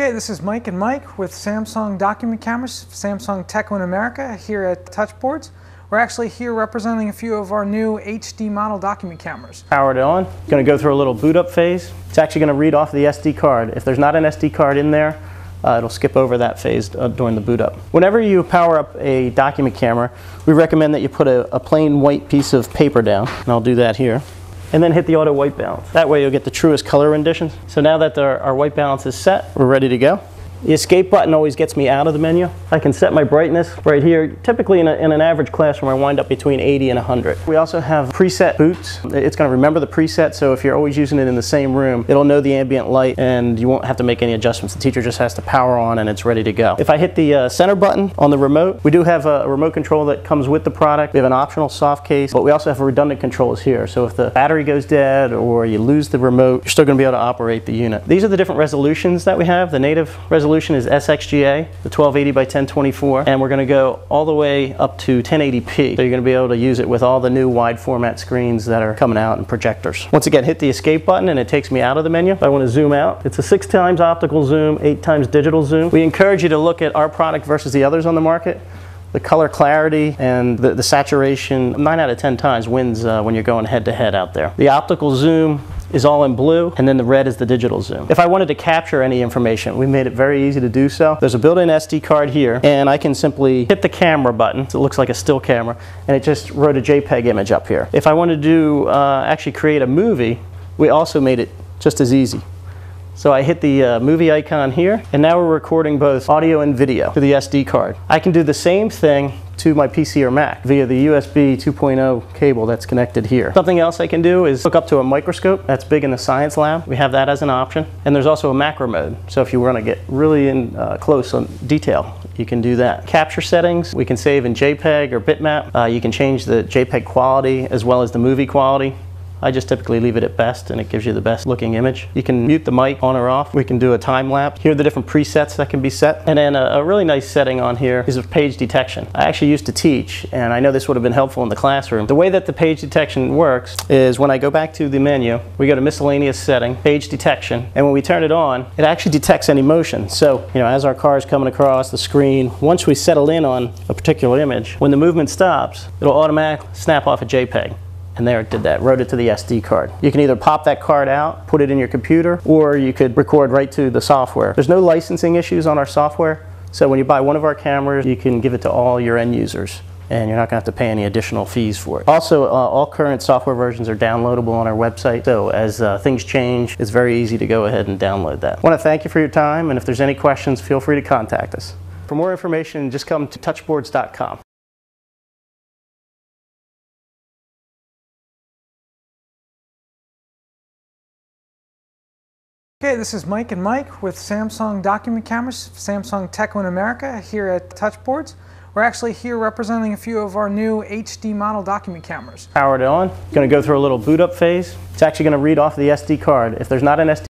Hey, this is Mike and Mike with Samsung Document Cameras, Samsung Tech in America here at Touchboards. We're actually here representing a few of our new HD model document cameras. Powered on. Going to go through a little boot up phase. It's actually going to read off the SD card. If there's not an SD card in there, it'll skip over that phase during the boot up. Whenever you power up a document camera, we recommend that you put a plain white piece of paper down, and I'll do that here. And then hit the auto white balance. That way you'll get the truest color renditions. So now that our white balance is set, we're ready to go. The escape button always gets me out of the menu. I can set my brightness right here. Typically in an average classroom I wind up between 80 and 100. We also have preset boots. It's going to remember the preset, so if you're always using it in the same room, it'll know the ambient light and you won't have to make any adjustments. The teacher just has to power on and it's ready to go. If I hit the center button on the remote, we do have a remote control that comes with the product. We have an optional soft case, but we also have redundant controls here. So if the battery goes dead or you lose the remote, you're still going to be able to operate the unit. These are the different resolutions that we have. The native resolution is SXGA, the 1280 by 1024, and we're going to go all the way up to 1080p. So you're going to be able to use it with all the new wide format screens that are coming out and projectors. Once again, hit the escape button and it takes me out of the menu. If I want to zoom out, it's a 6x optical zoom, 8x digital zoom. We encourage you to look at our product versus the others on the market. The color clarity and the saturation, 9 out of 10 times wins when you're going head to head out there. The optical zoom is all in blue, and then the red is the digital zoom. If I wanted to capture any information, we made it very easy to do so. There's a built-in SD card here, and I can simply hit the camera button, so it looks like a still camera, and it just wrote a JPEG image up here. If I wanted to actually create a movie, we also made it just as easy. So I hit the movie icon here, and now we're recording both audio and video to the SD card. I can do the same thing to my PC or Mac via the USB 2.0 cable that's connected here. Something else I can do is hook up to a microscope. That's big in the science lab. We have that as an option. And there's also a macro mode. So if you want to get really close on detail, you can do that. Capture settings, we can save in JPEG or bitmap. You can change the JPEG quality as well as the movie quality. I just typically leave it at best and it gives you the best looking image. You can mute the mic on or off. We can do a time lapse. Here are the different presets that can be set. And then a really nice setting on here is page detection. I actually used to teach, and I know this would have been helpful in the classroom. The way that the page detection works is when I go back to the menu, we go to miscellaneous setting, page detection, and when we turn it on, it actually detects any motion. So, as our car is coming across the screen, once we settle in on a particular image, when the movement stops, it'll automatically snap off a JPEG. And there it did that, wrote it to the SD card. You can either pop that card out, put it in your computer, or you could record right to the software. There's no licensing issues on our software, so when you buy one of our cameras, you can give it to all your end users, and you're not going to have to pay any additional fees for it. Also, all current software versions are downloadable on our website, so as things change, it's very easy to go ahead and download that. I want to thank you for your time, and if there's any questions, feel free to contact us. For more information, just come to touchboards.com. Okay, this is Mike and Mike with Samsung Document Cameras, Samsung Tech in America here at Touchboards. We're actually here representing a few of our new HD model document cameras. Powered on. Going to go through a little boot up phase. It's actually going to read off the SD card. If there's not an SD